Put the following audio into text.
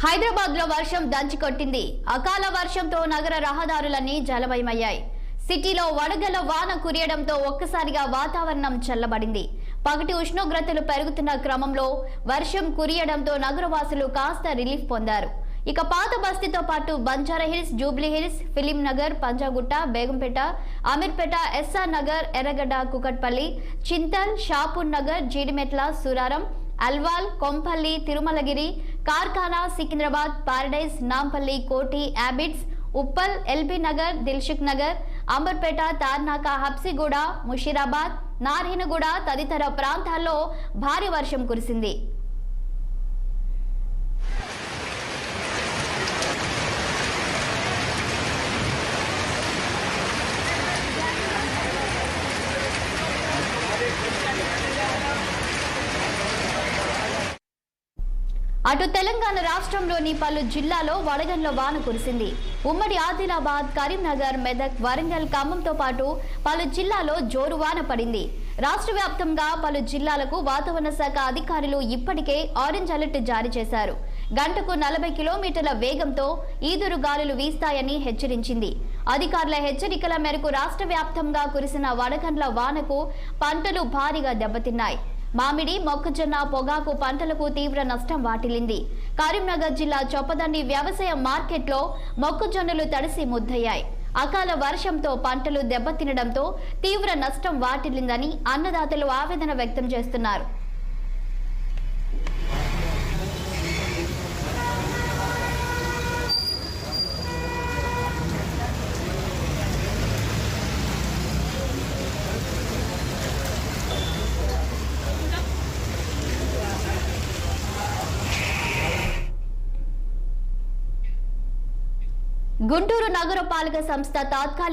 హైదరాబాద్ లో వర్షం దంచికొట్టింది. అకాల వర్షంతో నగర రహదారులన్నీ జలమయమయ్యాయి. సిటీలో వడగళ్ల వాన కురియడంతో ఒక్కసారిగా వాతావరణం చల్లబడింది. పగటి ఉష్ణోగ్రతలు పెరుగుతున్న క్రమంలో వర్షం కురియడంతో నగరవాసులు కాస్త రిలీఫ్ పొందారు. ఇక పాత బస్తీతో పాటు Banjara Hills, Jubilee Hills, Film Nagar, Panjagutta, Begumpet, Ameerpet, SR Nagar, Erragadda, Kukatpally, Chintal, Shapur Nagar, Jeedimetla, Suraram, Alwal, Kompally, Tirumalagiri, Karkhana, Secunderabad, Paradise, Nampally, Koti, Abids, Uppal, LB Nagar, Dilsukh Nagar, Amberpet, Tarnaka, Habsiguda, Musheerabad, Narayanguda తదితర ప్రాంతాల్లో భారీ వర్షం కురిసింది. అటు తెలంగాణ రాష్ట్రంలోని పలు జిల్లాలో వడగండ్ల వాన కురిసింది. ఉమ్మడి ఆదిలాబాద్, కరీంనగర్, మెదక్, వరంగల్, ఖమ్మంతో పాటు పలు జిల్లాలో జోరు వాన పడింది. రాష్ట్ర వ్యాప్తంగా పలు జిల్లాలకు వాతావరణ శాఖ అధికారులు ఇప్పటికే ఆరెంజ్ అలర్ట్ జారీ చేశారు. గంటకు 40 కిలోమీటర్ల వేగంతో ఈదురు గాలులు వీస్తాయని హెచ్చరించింది. అధికారుల హెచ్చరికల మేరకు రాష్ట్ర వ్యాప్తంగా కురిసిన వడగండ్ల వానకు పంటలు భారీగా దెబ్బతిన్నాయి. మామిడి, మొక్కజొన్న, పొగాకు పంటలకు తీవ్ర నష్టం వాటిల్లింది. కరీంనగర్ జిల్లా చొప్పదండి వ్యవసాయ మార్కెట్లో మొక్కజొన్నలు తడిసి ముద్దయ్యాయి. అకాల వర్షంతో పంటలు దెబ్బతినడంతో తీవ్ర నష్టం వాటిల్లిందని అన్నదాతలు ఆవేదన వ్యక్తం చేస్తున్నారు. గుంటూరు నగరపాలక సంస్థ తాత్కాలిక